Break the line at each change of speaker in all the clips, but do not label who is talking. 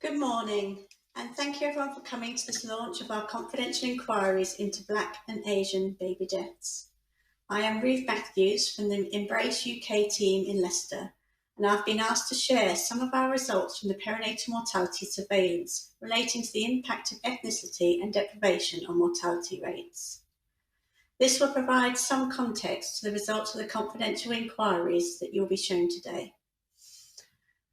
Good morning, and thank you everyone for coming to this launch of our confidential inquiries into Black and Asian baby deaths. I am Ruth from the MBRRACE-UK team in Leicester, and I've been asked to share some of our results from the perinatal mortality surveillance relating to the impact of ethnicity and deprivation on mortality rates. This will provide some context to the results of the confidential inquiries that you'll be shown today.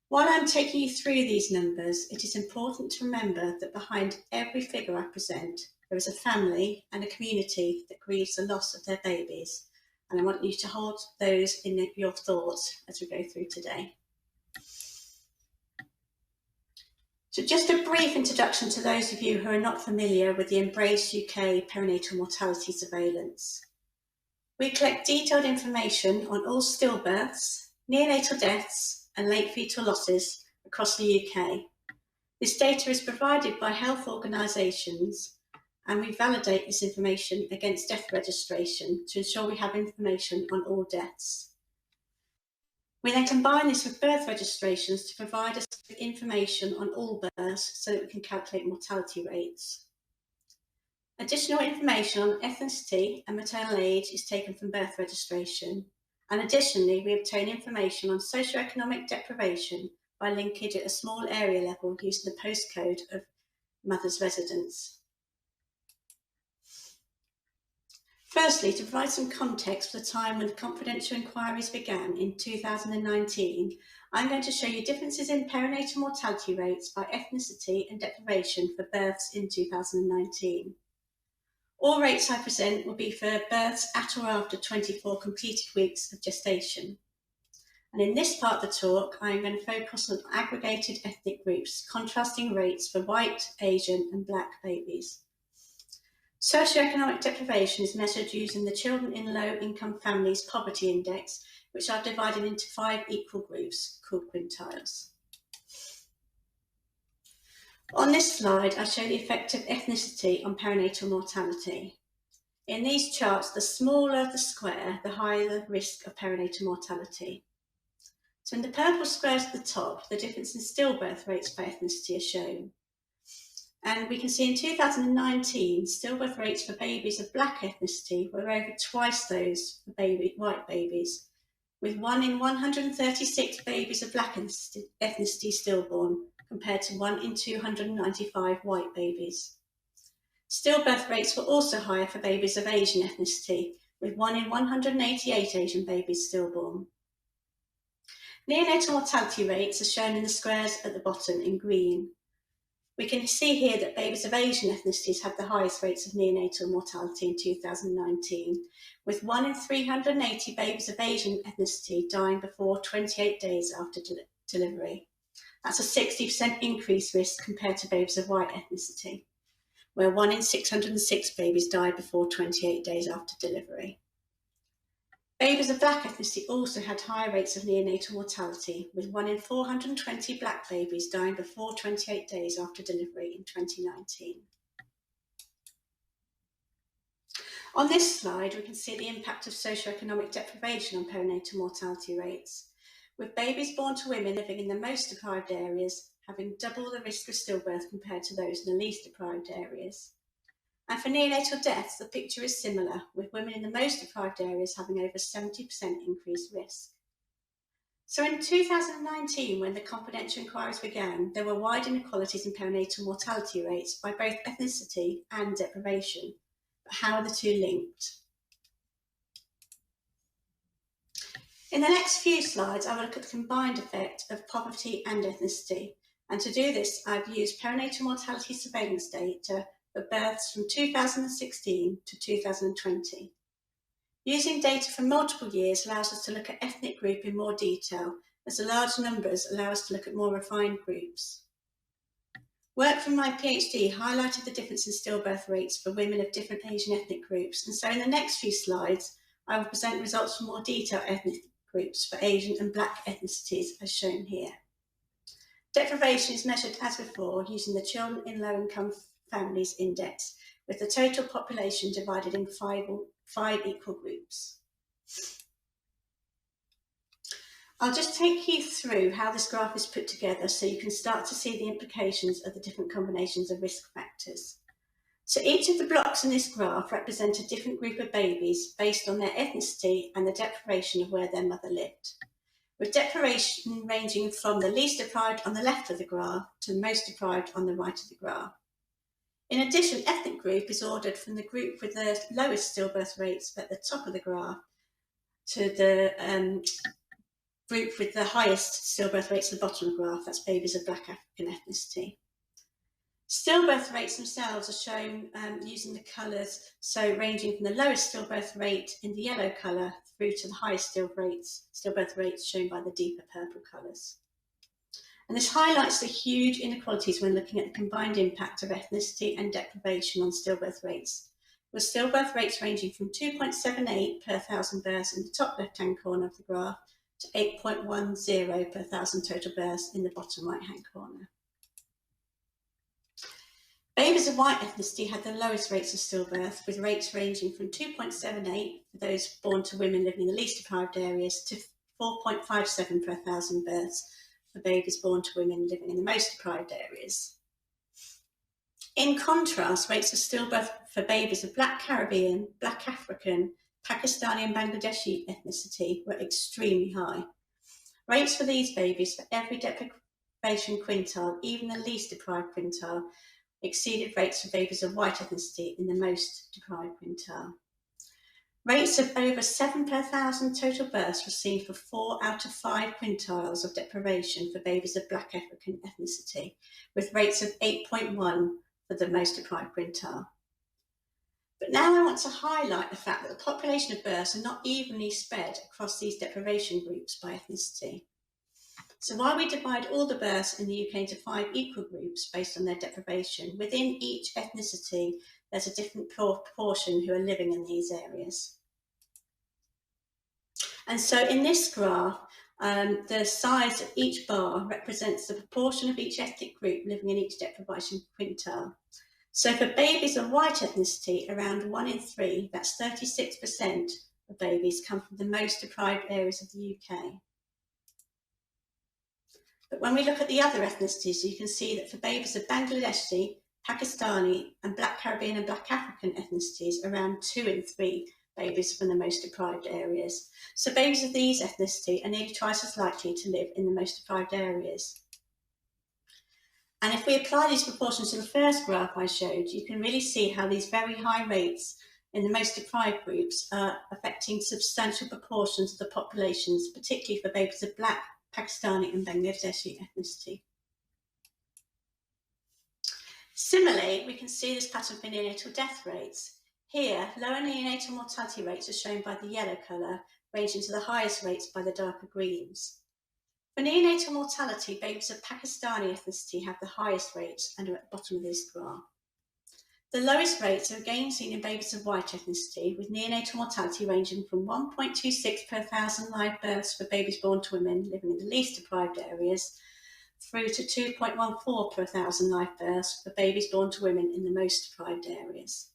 While I'm taking you through these numbers, it is important to remember that behind every figure I present, there is a family and a community that grieves the loss of their babies, and I want you to hold those in your thoughts as we go through today. So just a brief introduction to those of you who are not familiar with the MBRRACE-UK perinatal mortality surveillance. We collect detailed information on all stillbirths, neonatal deaths, and late fetal losses across the UK. This data is provided by health organisations, and we validate this information against death registration to ensure we have information on all deaths. We then combine this with birth registrations to provide us with information on all births so that we can calculate mortality rates. Additional information on ethnicity and maternal age is taken from birth registration. And additionally, we obtain information on socioeconomic deprivation by linkage at a small area level using the postcode of mother's residence. Firstly, to provide some context for the time when the confidential inquiries began in 2019, I'm going to show you differences in perinatal mortality rates by ethnicity and deprivation for births in 2019. All rates I present will be for births at or after 24 completed weeks of gestation. And in this part of the talk, I'm going to focus on aggregated ethnic groups, contrasting rates for white, Asian and Black babies. Socioeconomic deprivation is measured using the Children in Low-Income Families Poverty Index, which I've divided into 5 equal groups called quintiles. On this slide, I show the effect of ethnicity on perinatal mortality. In these charts, the smaller the square, the higher the risk of perinatal mortality. So in the purple squares at the top, the difference in stillbirth rates by ethnicity is shown. And we can see in 2019, stillbirth rates for babies of Black ethnicity were over twice those for white babies, with 1 in 136 babies of Black ethnicity stillborn, compared to 1 in 295 white babies. Stillbirth rates were also higher for babies of Asian ethnicity, with 1 in 188 Asian babies stillborn. Neonatal mortality rates are shown in the squares at the bottom in green. We can see here that babies of Asian ethnicities had the highest rates of neonatal mortality in 2019, with 1 in 380 babies of Asian ethnicity dying before 28 days after delivery. That's a 60% increased risk compared to babies of white ethnicity, where 1 in 606 babies died before 28 days after delivery. Babies of Black ethnicity also had higher rates of neonatal mortality, with 1 in 420 Black babies dying before 28 days after delivery in 2019. On this slide, we can see the impact of socioeconomic deprivation on perinatal mortality rates, with babies born to women living in the most deprived areas having double the risk of stillbirth compared to those in the least deprived areas. And for neonatal deaths, the picture is similar, with women in the most deprived areas having over 70% increased risk. So in 2019, when the confidential inquiries began, there were wide inequalities in perinatal mortality rates by both ethnicity and deprivation. But how are the two linked? In the next few slides, I will look at the combined effect of poverty and ethnicity. And to do this, I've used perinatal mortality surveillance data for births from 2016 to 2020. Using data from multiple years allows us to look at ethnic group in more detail, as the large numbers allow us to look at more refined groups. Work from my PhD highlighted the difference in stillbirth rates for women of different Asian ethnic groups, and so in the next few slides, I will present results from more detailed ethnic groups for Asian and Black ethnicities, as shown here. Deprivation is measured as before using the Children in Low-Income Families Index, with the total population divided in five equal groups. I'll just take you through how this graph is put together so you can start to see the implications of the different combinations of risk factors. So each of the blocks in this graph represent a different group of babies based on their ethnicity and the deprivation of where their mother lived, with deprivation ranging from the least deprived on the left of the graph to the most deprived on the right of the graph. In addition, ethnic group is ordered from the group with the lowest stillbirth rates at the top of the graph to the group with the highest stillbirth rates at the bottom of the graph. That's babies of Black African ethnicity. Stillbirth rates themselves are shown using the colours, so ranging from the lowest stillbirth rate in the yellow colour through to the highest stillbirth rates shown by the deeper purple colours. And this highlights the huge inequalities when looking at the combined impact of ethnicity and deprivation on stillbirth rates, with stillbirth rates ranging from 2.78 per 1,000 births in the top left-hand corner of the graph to 8.10 per 1,000 total births in the bottom right-hand corner. Babies of white ethnicity had the lowest rates of stillbirth, with rates ranging from 2.78 for those born to women living in the least deprived areas to 4.57 per 1,000 births for babies born to women living in the most deprived areas. In contrast, rates of stillbirth for babies of Black Caribbean, Black African, Pakistani and Bangladeshi ethnicity were extremely high. Rates for these babies for every deprivation quintile, even the least deprived quintile, exceeded rates for babies of white ethnicity in the most deprived quintile. Rates of over 7 per 1,000 total births were seen for 4 out of 5 quintiles of deprivation for babies of Black African ethnicity, with rates of 8.1 for the most deprived quintile. But now I want to highlight the fact that the population of births are not evenly spread across these deprivation groups by ethnicity. So while we divide all the births in the UK into 5 equal groups based on their deprivation, within each ethnicity there's a different proportion who are living in these areas. And so in this graph, the size of each bar represents the proportion of each ethnic group living in each deprivation quintile. So for babies of white ethnicity, around 1 in 3, that's 36% of babies, come from the most deprived areas of the UK. But when we look at the other ethnicities, you can see that for babies of Bangladeshi, Pakistani, and Black Caribbean and Black African ethnicities, around 2 in 3 babies from the most deprived areas. So babies of these ethnicity are nearly twice as likely to live in the most deprived areas. And if we apply these proportions to the first graph I showed, you can really see how these very high rates in the most deprived groups are affecting substantial proportions of the populations, particularly for babies of Black, Pakistani and Bangladeshi ethnicity. Similarly, we can see this pattern for neonatal death rates. Here, lower neonatal mortality rates are shown by the yellow colour, ranging to the highest rates by the darker greens. For neonatal mortality, babies of Pakistani ethnicity have the highest rates and are at the bottom of this graph. The lowest rates are again seen in babies of white ethnicity, with neonatal mortality ranging from 1.26 per 1,000 live births for babies born to women living in the least deprived areas, through to 2.14 per 1,000 live births for babies born to women in the most deprived areas.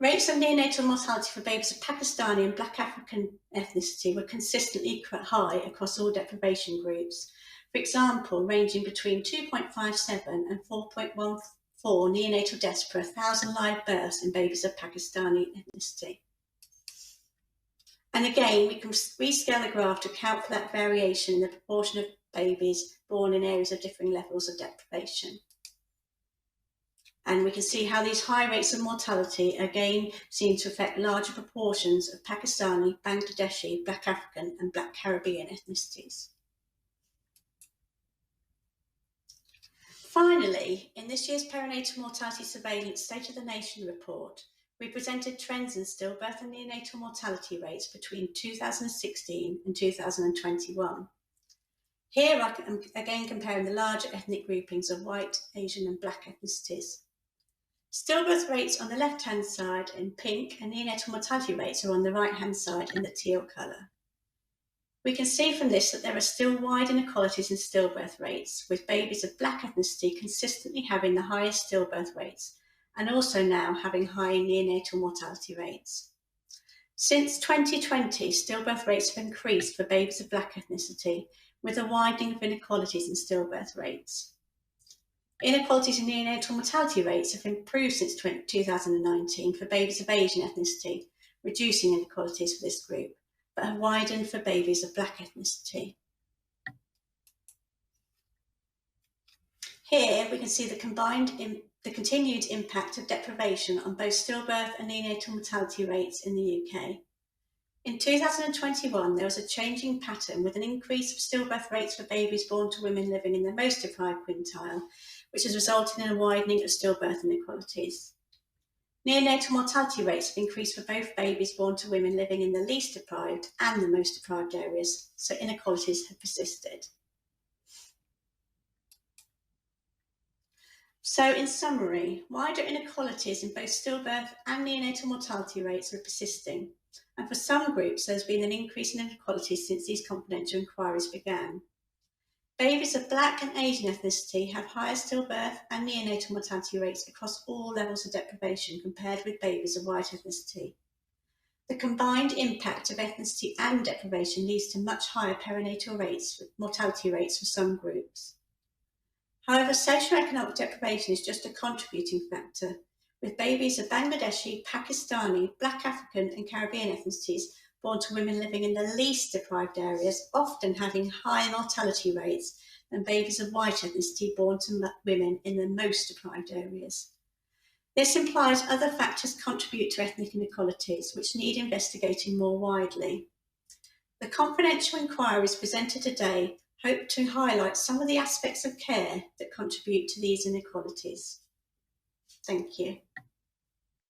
Rates of neonatal mortality for babies of Pakistani and Black African ethnicity were consistently high across all deprivation groups, for example, ranging between 2.57 and 4.14 neonatal deaths per 1,000 live births in babies of Pakistani ethnicity. And again, we can rescale the graph to account for that variation in the proportion of babies born in areas of differing levels of deprivation. And we can see how these high rates of mortality again seem to affect larger proportions of Pakistani, Bangladeshi, Black African and Black Caribbean ethnicities. Finally, in this year's Perinatal Mortality Surveillance State of the Nation report, we presented trends in stillbirth and neonatal mortality rates between 2016 and 2021. Here I am again comparing the larger ethnic groupings of white, Asian and Black ethnicities. Stillbirth rates on the left-hand side in pink and neonatal mortality rates are on the right-hand side in the teal colour. We can see from this that there are still wide inequalities in stillbirth rates, with babies of Black ethnicity consistently having the highest stillbirth rates and also now having high neonatal mortality rates. Since 2020, stillbirth rates have increased for babies of Black ethnicity, with a widening of inequalities in stillbirth rates. Inequalities in neonatal mortality rates have improved since 2019 for babies of Asian ethnicity, reducing inequalities for this group, but have widened for babies of Black ethnicity. Here we can see the continued impact of deprivation on both stillbirth and neonatal mortality rates in the UK. In 2021, there was a changing pattern with an increase of stillbirth rates for babies born to women living in the most deprived quintile, which has resulted in a widening of stillbirth inequalities. Neonatal mortality rates have increased for both babies born to women living in the least deprived and the most deprived areas, so inequalities have persisted. So in summary, wider inequalities in both stillbirth and neonatal mortality rates are persisting, and for some groups there's been an increase in inequalities since these confidential inquiries began. Babies of Black and Asian ethnicity have higher stillbirth and neonatal mortality rates across all levels of deprivation compared with babies of white ethnicity. The combined impact of ethnicity and deprivation leads to much higher perinatal rates, mortality rates for some groups. However, socioeconomic deprivation is just a contributing factor, with babies of Bangladeshi, Pakistani, Black African and Caribbean ethnicities born to women living in the least deprived areas often having higher mortality rates than babies of white ethnicity born to women in the most deprived areas. This implies other factors contribute to ethnic inequalities, which need investigating more widely. The confidential inquiries presented today hope to highlight some of the aspects of care that contribute to these inequalities. Thank you.